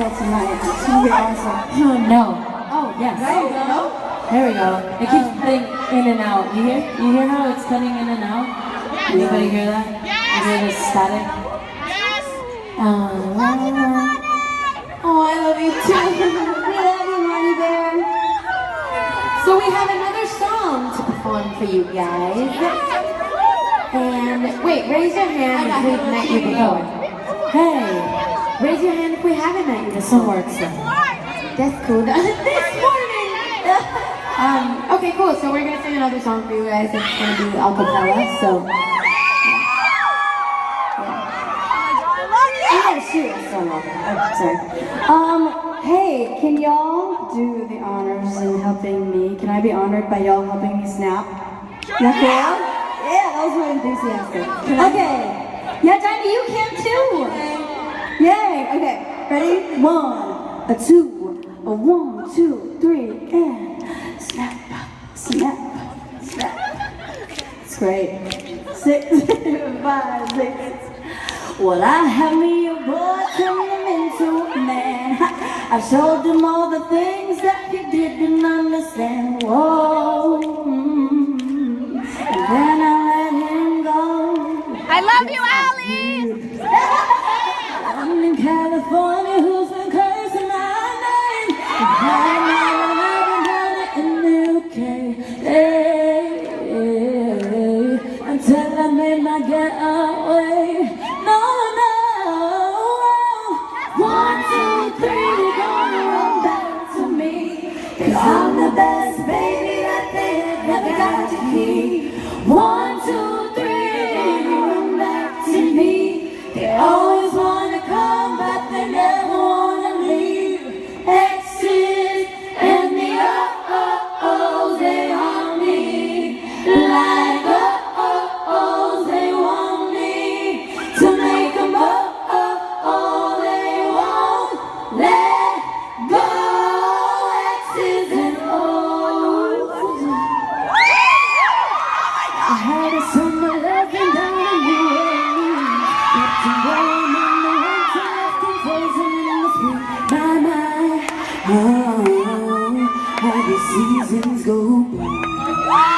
Tonight. It's gonna be awesome. Oh no. Oh yes. There you go. There we go. It keeps cutting in and out. You hear? You hear how it's cutting in and out? Yes. Anybody hear that? Yes. You hear the static? Yes. Oh, I love you too. We love you, Money Bear. So we have another song to perform for you guys. And wait, raise your hand if we've met you before. Hey. Raise your hand if we haven't met you. This one works then. That's cool. This morning! Okay, cool. So we're going to sing another song for you guys. It's going to be a cappella, so... Yeah, shoot. So long. Oh, sorry. Hey, can y'all do the honors in helping me? Can I be honored by y'all helping me snap? That cool? Yeah, that was more enthusiastic. Okay. Yeah, Johnny, you can too. Yay! Okay, ready? 1, 2, 1, 2, 3, and snap, snap, snap. It's great. 6, 5, 6. Well, I have me a boy, turn him into a man. I showed him all the things that he didn't understand. Whoa, and then I let him go. I love you, Allie! I'm in California, who's been cursing my name? I've done it in the UK. Until I made my getaway. No, no. 1, 2, 3, they're gonna run back to me. 'Cause I'm the best baby that they never got to keep. 1, 2, 3, they're gonna run back to me. They always wanna come, but they never wanna leave. Exes and the oh-oh-ohs, they haunt me. Like oh-oh-ohs, they want me to make them oh-oh-oh, they won't let go. Exes and O's. I had a summer loving down in New Orleans. Kept it warm in the winter, left it frozen in the spring. How the seasons go by.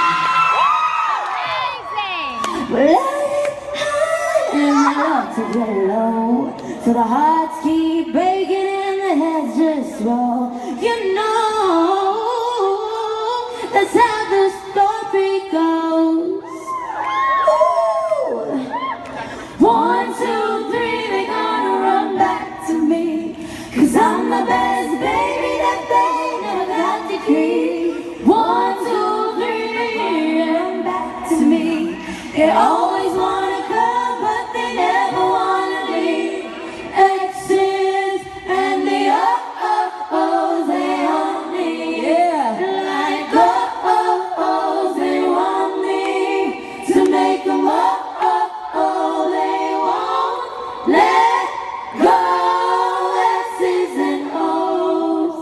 Well, I get high and I love to get low, so the hearts keep breaking and the heads just roll. You know, that's how the story goes. Ooh. 1, 2, 3, they're gonna run back to me. 'Cause I'm the best baby that they never got to keep. 1, 2, 3, run back to me. They always wanna come, but they never wanna leave. Exes and the oh-oh-ohs, they haunt me. Yeah. Like oh-oh-ohs, they want me to make them oh-oh-oh, they won't let go. Exes and O's.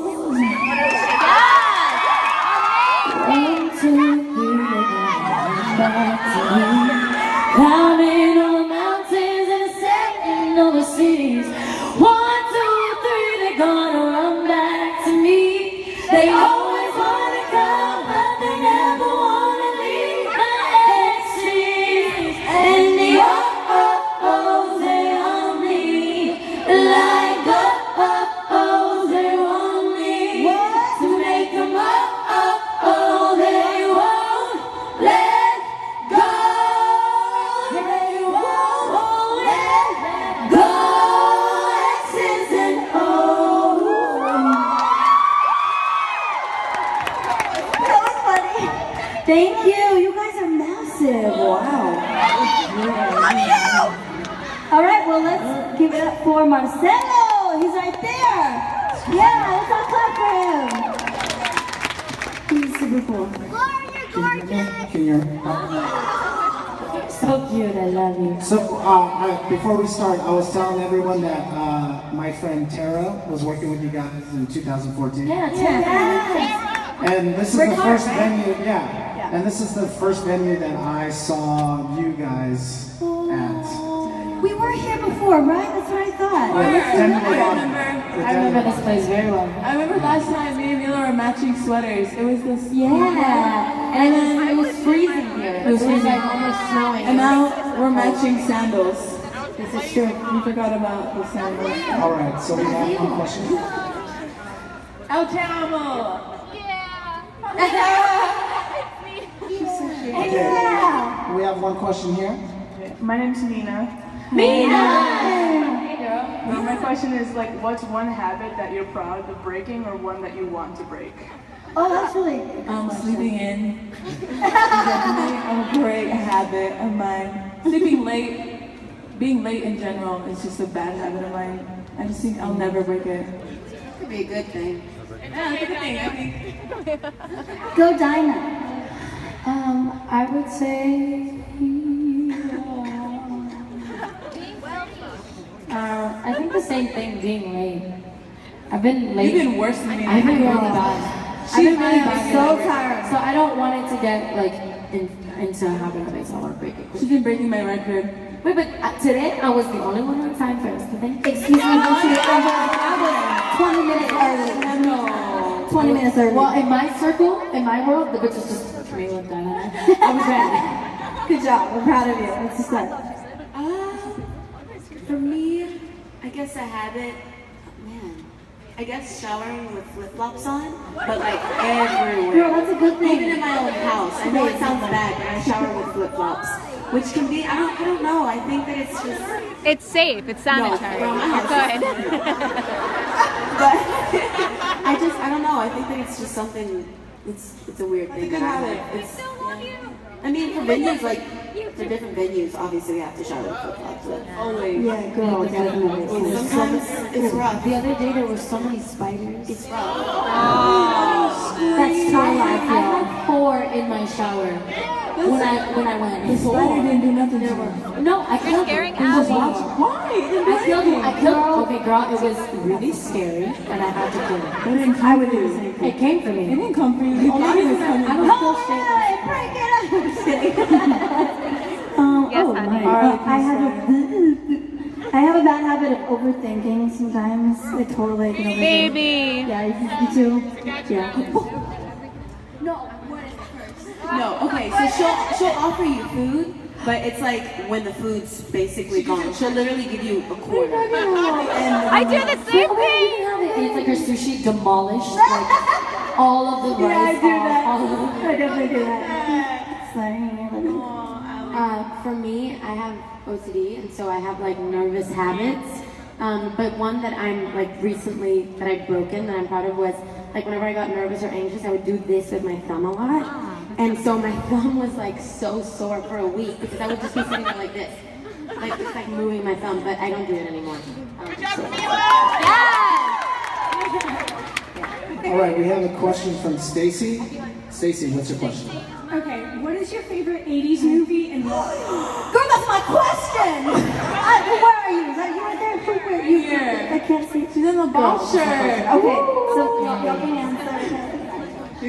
1, 2, 3, they gonna back to me. Climbing on mountains and setting over cities. 1, 2, 3, they're gonna run back to me. They always wanna come, but they never wanna leave. My exes and the oh-oh-ohs, they haunt me. Like oh-oh-ohs, they want me to make them oh-oh-oh, they won't let go. They won't let go. Exes and O's. That was funny. Thank you. You guys are massive. Wow. All right, well, let's give it up for Marcelo. He's right there. Yeah, let's all clap for him. He's super cool. Can you? So cute. I love you. So before we start, I was telling everyone that my friend Tara was working with you guys in 2014. Yeah, yes. And this is the first venue. Yeah. And this is the first venue that I saw you guys at. We were here before, right? That's what I thought. I remember this place very well. I remember last time me and Mila were matching sweaters. It was this. Yeah. And then it was freezing here. It was freezing. like almost snowing. And now we're matching sandals. This is true. We forgot about the sandals. All right. So we have one question. El Te Amo! Okay. We have one question here. My name's Nina. Mina! My question is what's one habit that you're proud of breaking or one that you want to break? Oh, that's really Sleeping in. Definitely a great habit of mine. Sleeping late, being late in general is just a bad habit of mine. I just think I'll never break it. could be a good thing. Yeah, it's a good thing, I think. Go Dinah. I would say I think the same thing, being late. I've been late. You've been worse than me. I've been really bad. I've been really bad. so tired. So I don't want it to get into a habit of it, so I want to break it. She's been breaking my record. Wait, but today I was the only one on time first. I think. Excuse me, don't you ever 20 minutes early. No. 20 minutes early. Well, in my circle, in my world, the bitches just threw them down. I was ready. Good job. I'm proud of you. Let's just start. For me, I guess a habit, man, I guess showering with flip-flops on, but like everywhere. Girl, that's a good thing. Even in my own house. I know it sounds bad, but I shower with flip-flops, which can be, I don't know, I think that it's just... It's safe. It's sanitary. No, my house Good. But I don't know, I think that it's just something, it's a weird thing that I have. It's, I mean, for venues, like, for different venues, obviously we have to shower with flip-flops. Always. Yeah, girl, definitely. Sometimes it's rough. The other day there were so many spiders. It's rough. That's true life, y'all. I had 4 in my shower when I went. The spider didn't do nothing to her. No, I killed scaring it. It was Abby. Why? I killed it. Okay, girl, it was really scary, and I had to kill it. I would do the same thing. It came for It me. didn't come for you. You thought it was coming. I was still shaking. Break it up! Just kidding. Yes, oh honey. my. I have a bad habit of overthinking sometimes. I totally can overthink. Baby. Yeah, you too? Yeah. No, okay, so she'll offer you food, but it's like when the food's basically gone. She'll literally give you a quarter. I do the same thing. And it's like her sushi demolished, like all of the Yeah, I rice do off. that. All of I definitely do that. Sorry. For me, I have OCD, and so I have like nervous habits. But one that I'm like recently that I've broken that I'm proud of was like whenever I got nervous or anxious, I would do this with my thumb a lot, and so my thumb was like so sore for a week because I would just be sitting there like this, like just like moving my thumb. But I don't do it anymore. All right, we have a question from Stacy. Stacy, what's your question? Okay, what is your favorite 80s movie and why? Girl, that's my question! Where are you? Is that you right there? Where are you? Here. I can't see. She's in the ball shirt. Okay, so y'all can answer.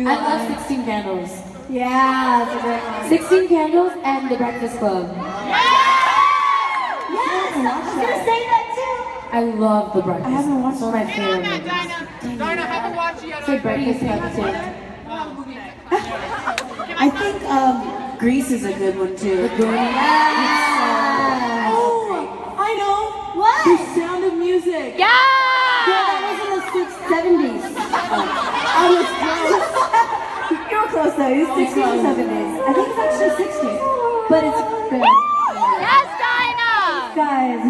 I love 16 Candles. Yeah, that's a great one. 16 Candles and The Breakfast Club. Yes! I was gonna say that too! I love The Breakfast. I haven't watched One of my favorite movies. Dinah, haven't watched it yet. Say Breakfast Club too. I think Grease is a good one too. Oh, I know. What? The Sound of Music. Yeah, Yeah. that was in the 70s. I was close. You were close though, it was 60s or 70s. I think it's actually 60s. But it's good. Yes, Dinah. Guys,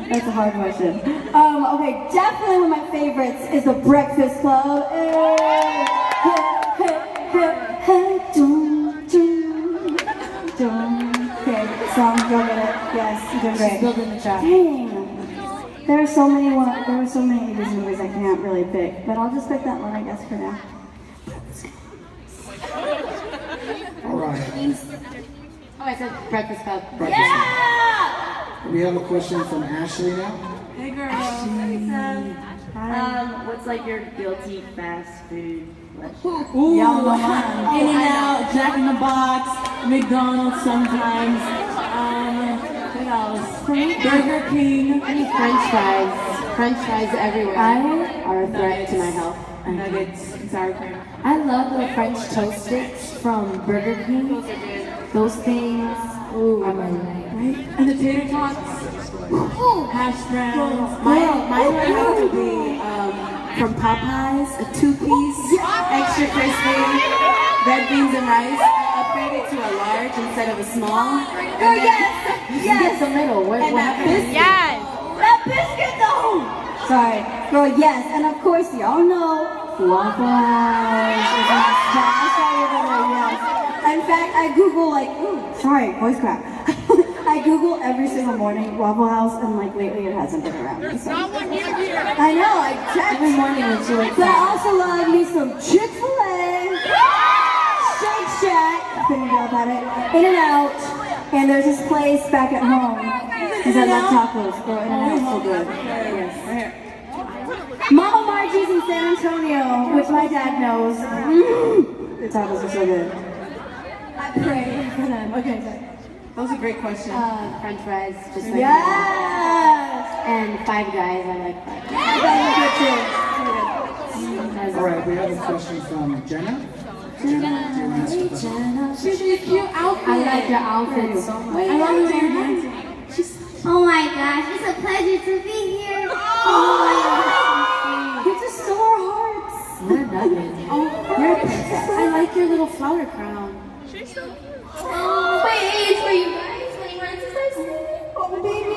that's a hard question. Okay, definitely one of my favorites is The Breakfast Club. Okay, song, go get it. Yes, you're doing great. Building the trap. Dang. There are so many 80s movies I can't really pick, but I'll just pick that one, I guess, for now. All right. Oh, I said Breakfast Club. We have a question from Ashley now. Hey, girl. What's like your guilty fast food? Ooh, In-N-Out, Jack in the Box, McDonald's sometimes. What else? Burger King. I need French fries. French fries everywhere. Are a threat to my health. Nuggets and sour cream. I love the French toast sticks from Burger King. Those things. Ooh, are my life. And the tater tots. Hash browns. Mine would have to be from Popeyes, a 2-piece, extra crispy, red beans and rice. I upgraded to a large instead of a small. Yes, the middle. What happened? Yes. That biscuit though! Sorry. Girl, yes. And of course, y'all know Waffle House is in the spot. I saw you over there, yes. In fact, I Google sorry, voice crack. I Google every single morning Waffle House and like lately it hasn't been around. So. I know, I checked. Every morning when she wakes But I up. also love me some Chick-fil-A, Shake Shack, couldn't go about it, In-N-Out, and there's this place back at home, because I love tacos, girl, In-N-Out's so good. Yes. Mama Margie's in San Antonio, which my dad knows. The tacos are so good. I pray for them. Okay, sorry. That was a great question. French fries, just like Yes! And Five Guys, I like Five Guys. All right, we have a question from Jenna. Jenna, She's a cute outfit. I like your outfit so much. I love the way you're dancing. Oh my gosh, it's a pleasure to be here. You just stole our hearts. What a nugget. Oh, you're a princess. I like your little flower crown. Wait, for you guys, when you want to start singing? Oh, baby.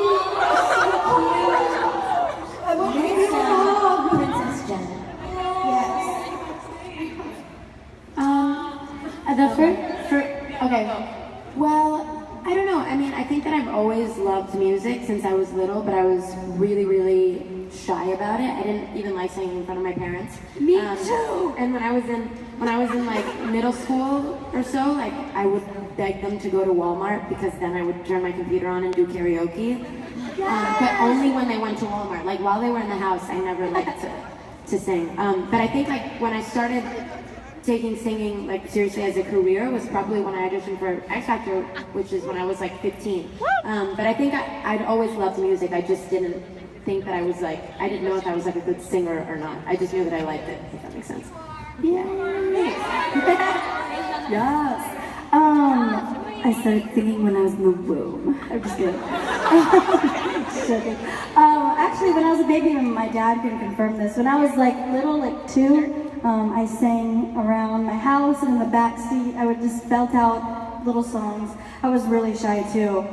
Princess Jenna. Okay. Well, I don't know. I mean, I think that I've always loved music since I was little, but I was really, really shy about it. I didn't even like singing in front of my parents. Me too. And when I was in like middle school or so, like I would beg them to go to Walmart because then I would turn my computer on and do karaoke. But only when they went to Walmart. Like while they were in the house, I never liked to sing. But I think like when I started taking singing like seriously as a career was probably when I auditioned for X Factor, which is when I was like 15. But I think I'd always loved music. I just didn't think that I was like, I didn't know if I was like a good singer or not. I just knew that I liked it, if that makes sense. Yeah. Yes. I started singing when I was in the womb. I'm just kidding. Just joking. Actually, when I was a baby, and my dad can confirm this, when I was like little, like 2, I sang around my house and in the back seat. I would just belt out little songs. I was really shy too.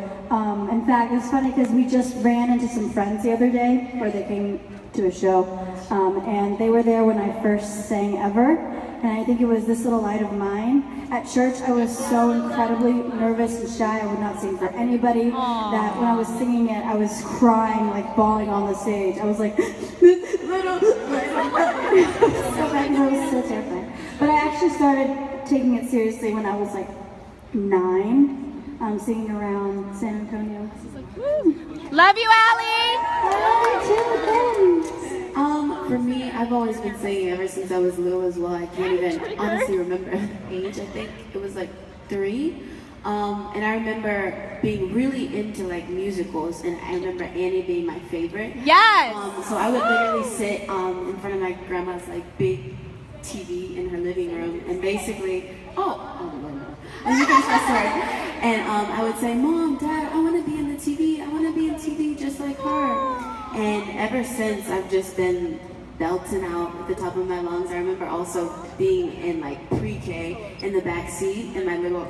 In fact, it's funny because we just ran into some friends the other day, where they came to a show, and they were there when I first sang ever. And I think it was This Little Light of Mine. At church, I was so incredibly nervous and shy. I would not sing for anybody. That when I was singing it, I was crying, like bawling on the stage. I was like, this little so bad, because I was so terrified. But I actually started taking it seriously when I was like 9, singing around San Antonio. Love you, Allie! I love you too, thanks. For me, I've always been singing ever since I was little as well. I can't even honestly remember the age. I think it was like 3. And I remember being really into like musicals, and I remember Annie being my favorite. Yes! So I would literally sit in front of my grandma's like big TV in her living room, and basically, and you guys must heard. And I would say, Mom, Dad, I want to be in the TV. I want to be in TV just like her. And ever since, I've just been belting out at the top of my lungs. I remember also being in like pre-K in the back seat in my little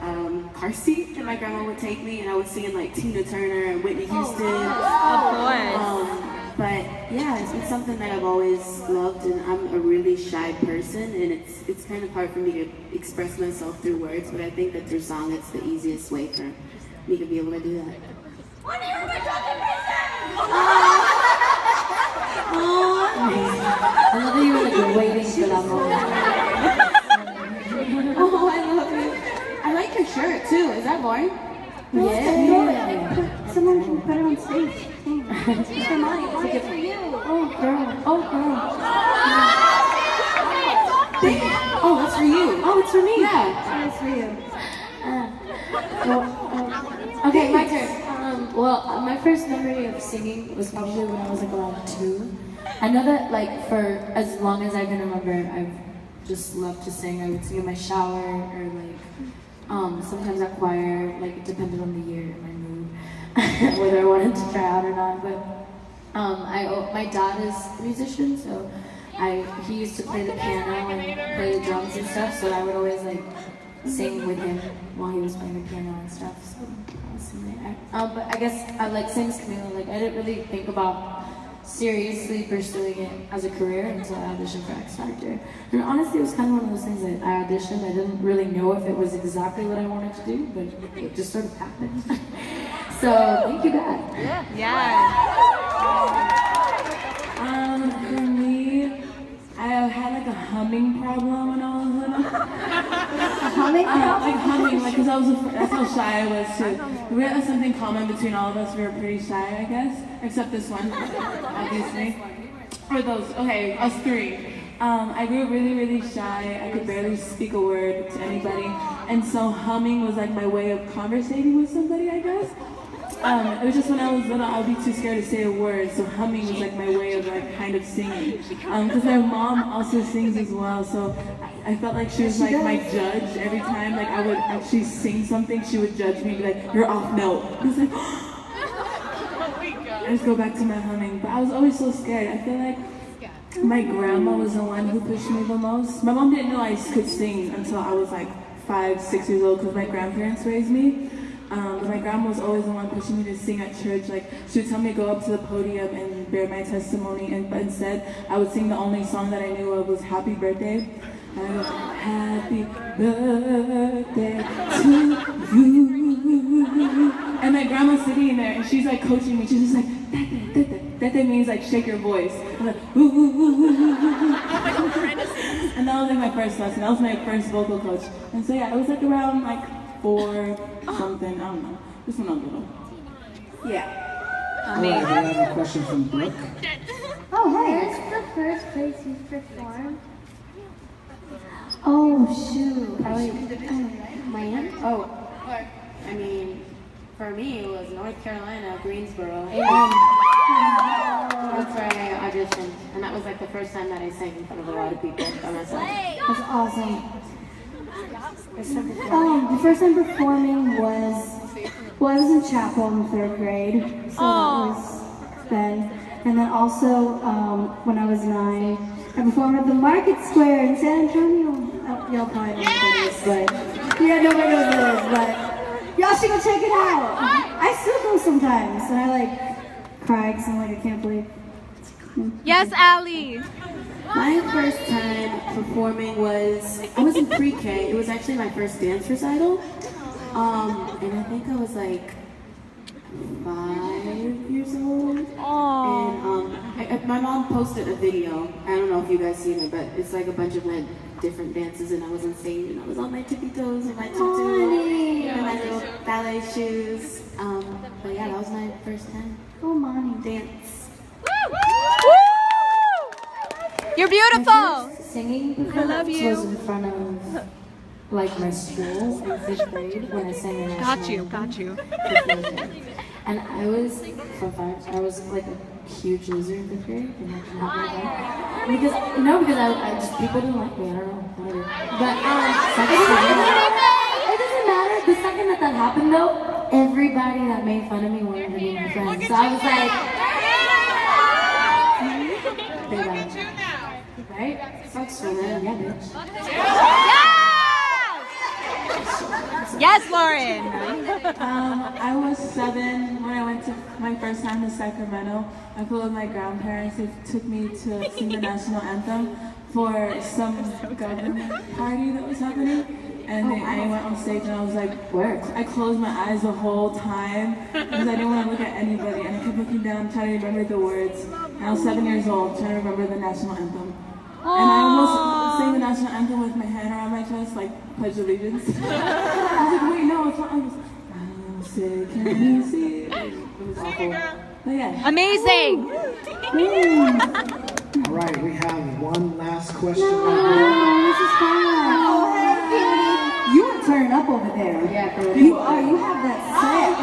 car seat, and my grandma would take me, and I was singing like Tina Turner and Whitney Houston. Of course. But yeah, it's been something that I've always loved, and I'm a really shy person, and it's kind of hard for me to express myself through words, but I think that through song it's the easiest way for me to be able to do that. What are you my talking I love that you were like waiting for that moment. Oh, I love you. I like your shirt too. Is that Lauren? Yeah. Someone can put it on stage. It's for mine. It's a gift for you. Oh, girl. Oh, girl. Oh, that's for you. Oh, it's for me. Yeah. It's for you. Okay, my turn. Well, my first memory of singing was probably when I was like around 2. I know that like for as long as I can remember, I've just loved to sing. I would sing in my shower or like sometimes at choir, like it depended on the year and my mood, whether I wanted to try out or not. But my dad is a musician, so he used to play the piano and play the drums and stuff, so I would always like sing with him while he was playing the piano and stuff. So I was singing there. But I guess I like same as Camila. Like I didn't really think about seriously pursuing it as a career until I auditioned for X Factor. And honestly, it was kind of one of those things that I auditioned. I didn't really know if it was exactly what I wanted to do, but it just sort of happened. So thank you, Dad. Yeah. For me, I had like a humming problem when I was little. Humming? Like humming, like because that's how shy I was too. We had something common between all of us. We were pretty shy, I guess, except this one, obviously. Or those. Okay, us 3. I grew really, really shy. I could barely speak a word to anybody, and so humming was like my way of conversating with somebody, I guess. It was just when I was little, I would be too scared to say a word, so humming was like my way of like kind of singing. Because my mom also sings as well, so I felt like she was like my judge every time. Like I would actually sing something, she would judge me, be like, "You're off note." I was like, I just go back to my humming, but I was always so scared. I feel like my grandma was the one who pushed me the most. My mom didn't know I could sing until I was like 5, 6 years old because my grandparents raised me. But my grandma was always the one pushing me to sing at church. Like she would tell me to go up to the podium and bear my testimony, but instead I would sing the only song that I knew of was "Happy Birthday." And I go, "Happy birthday to you." And my grandma's sitting there and she's like coaching me. She's just like, that means like shake your voice. I'm like, ooh, ooh, ooh, ooh, ooh. And that was like my first lesson. That was my first vocal coach. And so yeah, it was like around like 4 something, I don't know. Just when I was little. Yeah. All right, we have a question from Brooke. Oh, hey. Where's the first place you've performed? Oh shoot. Miami? Oh. I mean, for me it was North Carolina, Greensboro. That's where I auditioned. And that was like the first time that I sang in front of a lot of people by myself. That's awesome. The first time performing was, well, I was in chapel in 3rd grade, so that was then. And then also, when I was 9, I performed at the Market Square in San Antonio. Y'all probably know what that is, but yeah, nobody knows what it is, but y'all should go check it out. I still go sometimes, and I like cry because I'm like, I can't believe. Yes, Allie. My first time performing was, I was in pre-K. It was actually my first dance recital. And I think I was like 5 years old. And my mom posted a video. I don't know if you guys seen it, but it's like a bunch of like different dances, and I was insane. And I was on my tippy toes and my tutu and my little ballet shoes. But yeah, that was my first time. Oh, mommy. Dance. You're beautiful. My first singing performance love you. was in front of like my school in 5th grade when I sang the national Got you. And I was from 5. I was like a huge loser in 5th grade. And I because I just people didn't like me. I don't know. Whatever. But it doesn't matter. The second that happened though, everybody that made fun of me wanted to be my friend. So I was like, right? Sucks for them, yeah, bitch. Yes, Lauren. I was 7 when I went to my first time to Sacramento. I flew with my grandparents. They took me to sing the national anthem for some government party that was happening. And I went on stage and I was like, where? I closed my eyes the whole time because I didn't want to look at anybody. And I kept looking down, trying to remember the words. And I was 7 years old, trying to remember the national anthem. And I almost sang the national anthem with my hand around my chest, like Pledge Allegiance. I was like, wait, no, it's not. I was I'll say, can you see? It was awful. But yeah. Amazing. All right, we have one last question. This is fun. Oh, hey, cutie. You are turning up over there. Yeah, You are. You have that sex.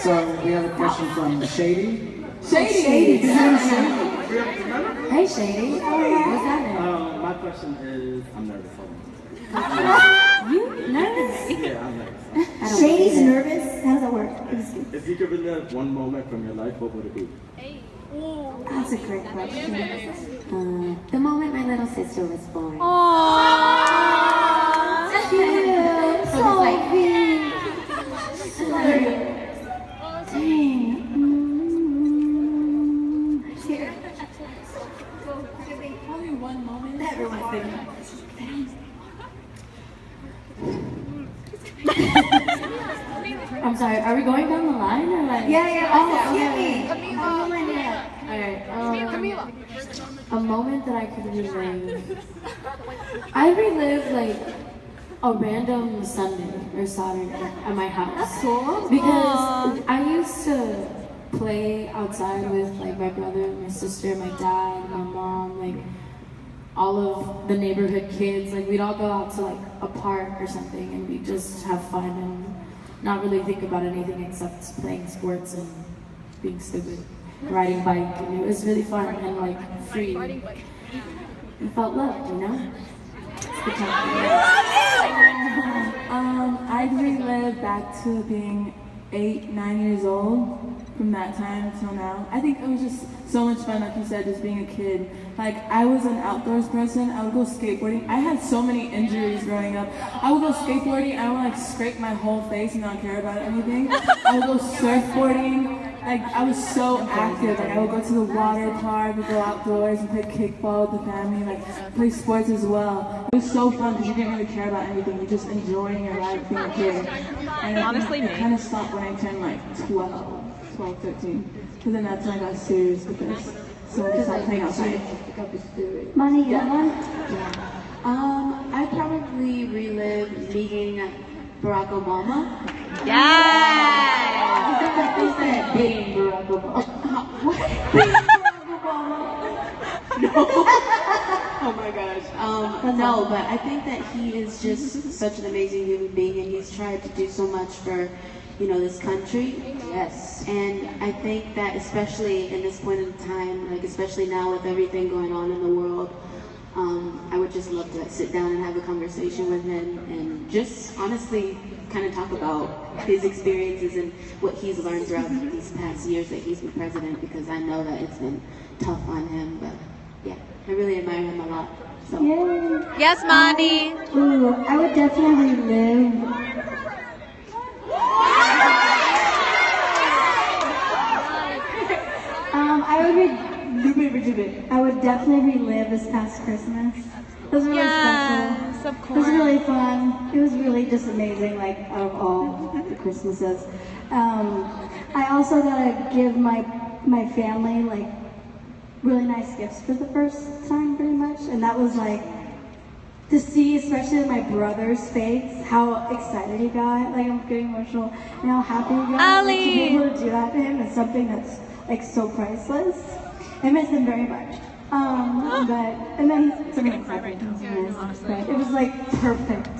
So we have a question from Shady. Shady. Hey, Shady. What's that name? My question is, I'm nervous. You nervous? Yeah, I'm nervous. Shady's nervous? How does that work? If you could relive one moment from your life, what would it be? That's a great question. The moment my little sister was born. Aww. Cute. So it's like, Dang. Only one moment. I'm sorry, are we going down the line or like? Yeah. Oh, Hit okay. me. Oh, my neck. Alright, a moment that I could relive. I relive like a random Sunday or Saturday at my house. That's cool. Because I used to play outside with like my brother, my sister, my dad, my mom, like all of the neighborhood kids. Like we'd all go out to like a park or something and we'd just have fun and not really think about anything except playing sports and being stupid, riding bike. And it was really fun and like free. You felt loved, you know? It's good time. I'd relive back to being 8, 9 years old from that time till now. I think it was just so much fun, like you said, just being a kid. Like, I was an outdoors person. I would go skateboarding. I had so many injuries growing up. I would go skateboarding, I would like scrape my whole face and not care about anything. I would go surfboarding. Like, I was so active. Like, I would go to the water park, we'd go outdoors and play kickball with the family, like play sports as well. It was so fun because you didn't really care about anything. You're just enjoying your life being a kid. And Honestly, it kind of stopped when I turned like 12, 13. Because then that's when I got serious with this. So I started playing outside. Money, you got one? Yeah. I'd probably relive meeting Barack Obama. Yes! They said being Barack Obama. What? Being Barack Obama? No. Oh my gosh. No, but I think that he is just such an amazing human being, and he's tried to do so much for, you know, this country. Yes. And I think that especially in this point in time, like especially now with everything going on in the world, I would just love to sit down and have a conversation with him and just honestly kind of talk about his experiences and what he's learned throughout these past years that he's been president, because I know that it's been tough on him, but yeah, I really admire him a lot. So. Yay. Yes, Monty. Ooh, I would definitely live. I would definitely relive this past Christmas. It was really special. Of course. It was really fun. It was really just amazing, like, out of all the Christmases. I also gotta give my family, like, really nice gifts for the first time, pretty much. And that was, like, to see, especially my brother's face, how excited he got. Like, I'm getting emotional. And how happy he got. Like, to be able to do that to him is something that's, like, so priceless. I miss him very much. And then he's so many but it was like perfect.